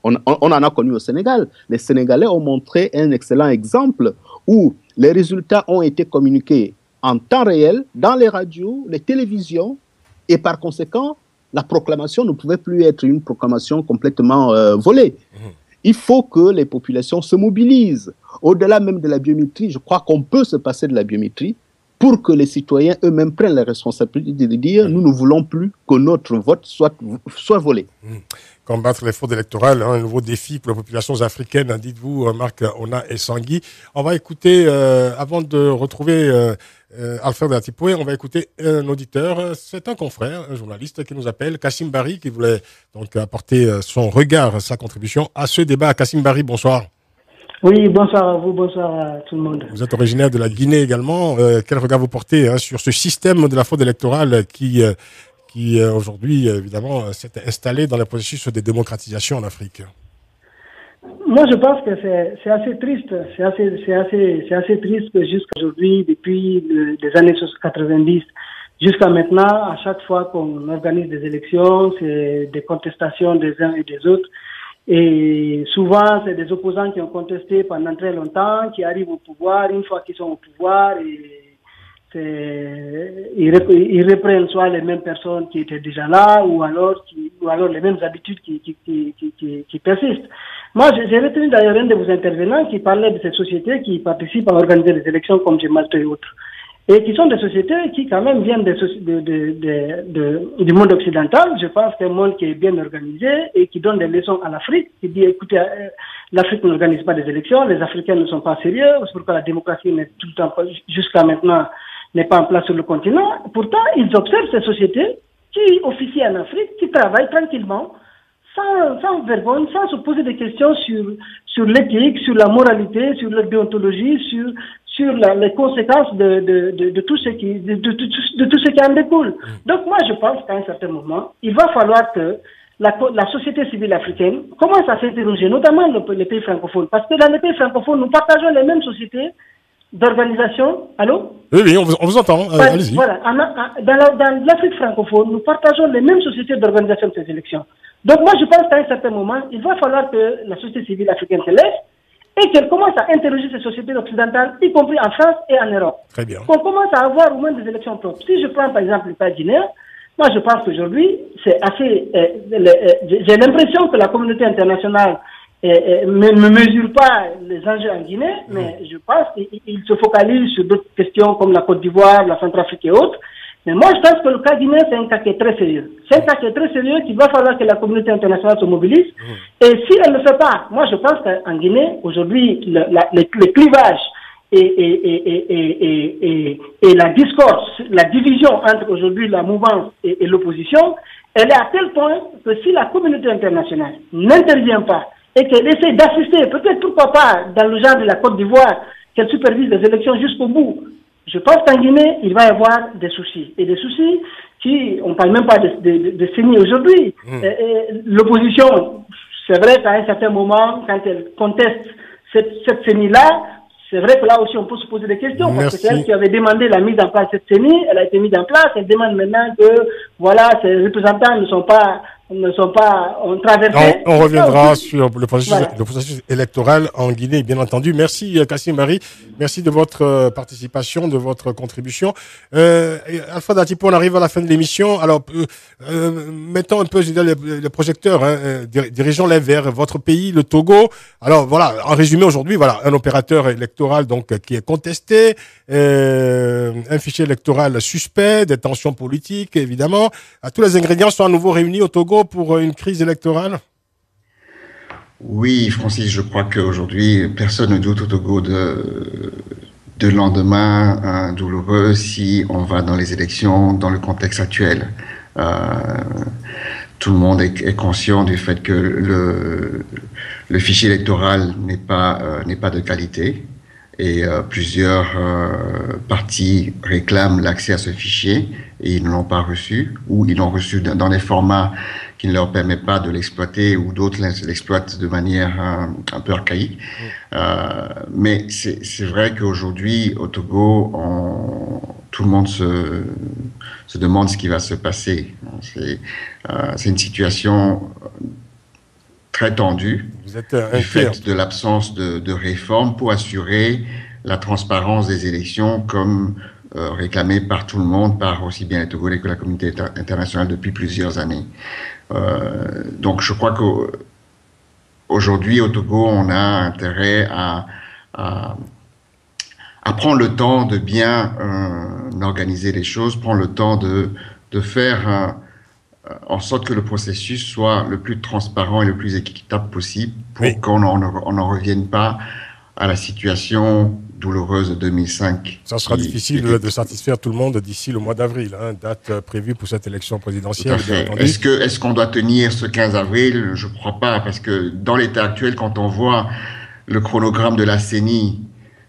On en a connu au Sénégal. Les Sénégalais ont montré un excellent exemple où les résultats ont été communiqués en temps réel dans les radios, les télévisions, et par conséquent, la proclamation ne pouvait plus être une proclamation complètement volée. Il faut que les populations se mobilisent. Au-delà même de la biométrie, je crois qu'on peut se passer de la biométrie pour que les citoyens eux-mêmes prennent la responsabilité de dire nous ne voulons plus que notre vote soit volé. Combattre les fraudes électorales, un nouveau défi pour les populations africaines, dites-vous, Marc Ona Essangui. On va écouter, avant de retrouver Alfred Atipoe, on va écouter un auditeur, c'est un confrère, un journaliste qui nous appelle, Kassim Barry, qui voulait donc apporter son regard, sa contribution à ce débat. Kassim Barry, bonsoir. Oui, bonsoir à vous, bonsoir à tout le monde. Vous êtes originaire de la Guinée également. Quel regard vous portez sur ce système de la fraude électorale qui aujourd'hui, évidemment, s'est installé dans le processus de démocratisation en Afrique? Moi, je pense que c'est assez triste. C'est assez triste que jusqu'à aujourd'hui, depuis les années 90, jusqu'à maintenant, à chaque fois qu'on organise des élections, c'est des contestations des uns et des autres. Et souvent, c'est des opposants qui ont contesté pendant très longtemps, qui arrivent au pouvoir. Une fois qu'ils sont au pouvoir, ils reprennent soit les mêmes personnes qui étaient déjà là, ou alors les mêmes habitudes qui persistent. Moi, j'ai retenu d'ailleurs un de vos intervenants qui parlait de ces sociétés qui participent à organiser les élections comme Gemalto et autres. Et qui sont des sociétés qui quand même viennent du monde occidental. Je pense qu'un monde qui est bien organisé et qui donne des leçons à l'Afrique, qui dit écoutez, l'Afrique n'organise pas des élections, les Africains ne sont pas sérieux, c'est pourquoi la démocratie n'est tout le temps, jusqu'à maintenant, n'est pas en place sur le continent. Pourtant, ils observent ces sociétés qui officient en Afrique, qui travaillent tranquillement, sans vergogne, sans se poser des questions sur l'éthique, sur la moralité, sur la déontologie, sur les conséquences de tout ce qui en découle. Donc moi, je pense qu'à un certain moment, il va falloir que la société civile africaine commence à s'interroger, notamment les pays francophones, parce que dans les pays francophones, nous partageons les mêmes sociétés d'organisation. Allô? Oui, on vous entend. Allez-y. Voilà. Dans l'Afrique francophone, nous partageons les mêmes sociétés d'organisation de ces élections. Donc moi, je pense qu'à un certain moment, il va falloir que la société civile africaine se lève et qu'elle commence à interroger ces sociétés occidentales, y compris en France et en Europe. Très bien. Qu'on commence à avoir au moins des élections propres. Si je prends par exemple le cas guinéen, moi je pense qu'aujourd'hui, c'est assez... j'ai l'impression que la communauté internationale ne mesure pas les enjeux en Guinée, mais je pense qu'il se focalise sur d'autres questions comme la Côte d'Ivoire, la Centrafrique et autres. Mais moi, je pense que le cas guinéen, c'est un cas qui est très sérieux. C'est un cas qui est très sérieux qu'il va falloir que la communauté internationale se mobilise. Et si elle ne le fait pas, moi, je pense qu'en Guinée, aujourd'hui, les clivages et la discorde, la division entre aujourd'hui la mouvance et l'opposition, elle est à tel point que si la communauté internationale n'intervient pas et qu'elle essaie d'assister, peut-être pourquoi pas dans le genre de la Côte d'Ivoire, qu'elle supervise les élections jusqu'au bout, je pense qu'en Guinée, il va y avoir des soucis. Et des soucis on ne parle même pas de CENI aujourd'hui. L'opposition, c'est vrai qu'à un certain moment, quand elle conteste cette CENI-là, c'est vrai que là aussi on peut se poser des questions. Parce que c'est elle qui avait demandé la mise en place de cette CENI, elle a été mise en place, elle demande maintenant que, voilà, ses représentants ne sont pas on traversé. On reviendra sur le processus électoral en Guinée, bien entendu. Merci Kassim Barry, merci de votre participation, de votre contribution. Alpha Datipo, on arrive à la fin de l'émission. Alors, mettons un peu les projecteurs, dirigeons-les vers votre pays, le Togo. Alors voilà, en résumé aujourd'hui, voilà, un opérateur électoral donc qui est contesté, un fichier électoral suspect, des tensions politiques évidemment. Tous les ingrédients sont à nouveau réunis au Togo pour une crise électorale? Oui, Francis, je crois qu'aujourd'hui, personne ne doute au Togo de lendemain douloureux si on va dans les élections dans le contexte actuel. Tout le monde est conscient du fait que le fichier électoral n'est pas de qualité et plusieurs partis réclament l'accès à ce fichier et ils ne l'ont pas reçu ou ils l'ont reçu dans des formats qui ne leur permettent pas de l'exploiter ou d'autres l'exploitent de manière un peu archaïque. Mais c'est vrai qu'aujourd'hui, au Togo, tout le monde se demande ce qui va se passer. C'est une situation très tendue du fait de l'absence de réformes pour assurer la transparence des élections comme réclamée par tout le monde, par aussi bien les Togolais que la communauté internationale depuis plusieurs années. Donc je crois qu'aujourd'hui au Togo, on a intérêt à prendre le temps de bien organiser les choses, prendre le temps de faire en sorte que le processus soit le plus transparent et le plus équitable possible pour qu'on n'en revienne pas à la situation douloureuse de 2005. Ça sera difficile de satisfaire tout le monde d'ici le mois d'avril, date prévue pour cette élection présidentielle. Est-ce qu'on doit tenir ce 15 avril? Je ne crois pas, parce que dans l'état actuel, quand on voit le chronogramme de la CENI,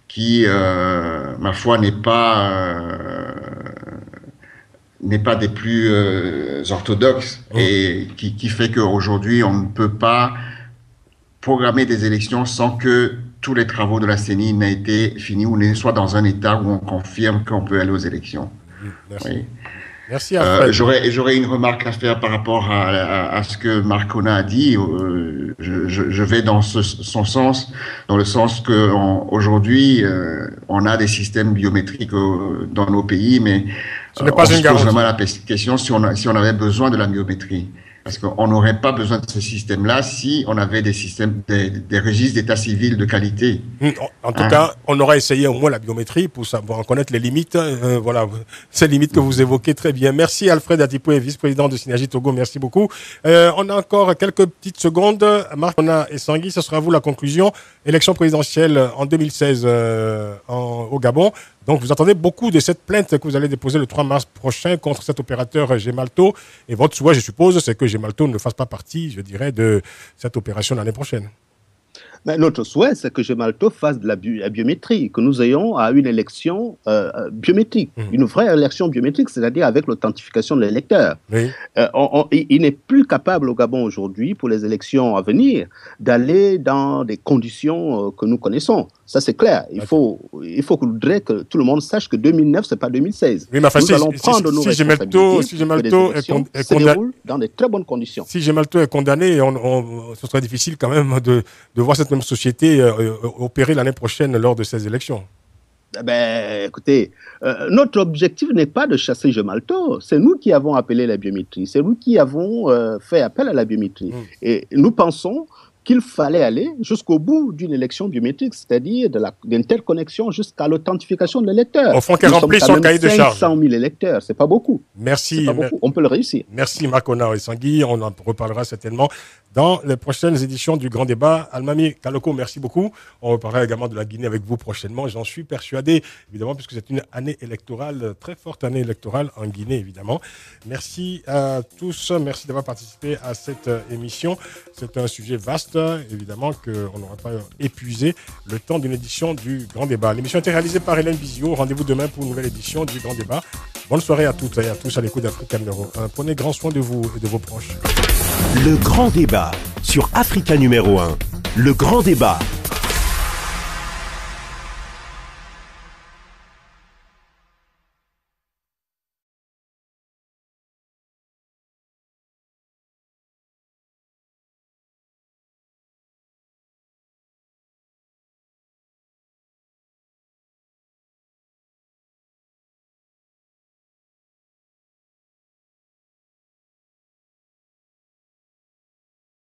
qui, ma foi, n'est pas des plus orthodoxes et qui fait qu'aujourd'hui, on ne peut pas programmer des élections sans que tous les travaux de la CENI n'aient été finis ou ne soient dans un état où on confirme qu'on peut aller aux élections. Merci. Oui. Merci Alfred. J'aurais une remarque à faire par rapport à ce que Marc Conat a dit. Je vais dans son sens, dans le sens qu'aujourd'hui, on a des systèmes biométriques dans nos pays, mais ce n'est pas on une se pose garantie. vraiment la question si on avait besoin de la biométrie. Parce qu'on n'aurait pas besoin de ce système-là si on avait des systèmes, des registres d'état civil de qualité. En tout cas, on aura essayé au moins la biométrie pour savoir en connaître les limites. Voilà, ces limites que vous évoquez très bien. Merci Alfred Atipoué, vice-président de Synergie Togo. Merci beaucoup. On a encore quelques petites secondes. Marc Conat et Sangui, ce sera à vous la conclusion. Élection présidentielle en 2016 au Gabon. Donc, vous attendez beaucoup de cette plainte que vous allez déposer le 3 mars prochain contre cet opérateur Gemalto. Et votre souhait, je suppose, c'est que Gemalto ne fasse pas partie, je dirais, de cette opération l'année prochaine. Mais notre souhait, c'est que Gemalto fasse de la biométrie, que nous ayons à une élection biométrique, une vraie élection biométrique, c'est-à-dire avec l'authentification de l'électeur. Oui. Il n'est plus capable au Gabon aujourd'hui, pour les élections à venir, d'aller dans des conditions que nous connaissons. Ça, c'est clair. Il faudrait que tout le monde sache que 2009, ce n'est pas 2016. Oui, mais enfin, nous allons prendre nos responsabilités si Gemalto se déroule dans de très bonnes conditions. Si Gemalto est condamné, ce serait difficile quand même de voir cette même société opérer l'année prochaine lors de ces élections. Écoutez, notre objectif n'est pas de chasser Gemalto. C'est nous qui avons appelé la biométrie. C'est nous qui avons fait appel à la biométrie. Et nous pensons qu'il fallait aller jusqu'au bout d'une élection biométrique, c'est-à-dire d'interconnexion jusqu'à l'authentification de l'électeur. Au fond, qu'elle remplisse son cahier de charge. 500 000 électeurs, c'est pas beaucoup. Merci. Pas beaucoup. On peut le réussir. Merci Marc Conat et Sangui. On en reparlera certainement dans les prochaines éditions du Grand Débat. Almami Kaloko, merci beaucoup. On reparlera également de la Guinée avec vous prochainement. J'en suis persuadé, évidemment, puisque c'est une année électorale, très forte année électorale en Guinée, évidemment. Merci à tous. Merci d'avoir participé à cette émission. C'est un sujet vaste, évidemment, qu'on n'aura pas épuisé le temps d'une édition du Grand Débat. L'émission a été réalisée par Hélène Bizio. Rendez-vous demain pour une nouvelle édition du Grand Débat. Bonne soirée à toutes et à tous à l'écoute d'Africa Numéro 1. Prenez grand soin de vous et de vos proches. Le Grand Débat sur Africa Numéro 1. Le Grand Débat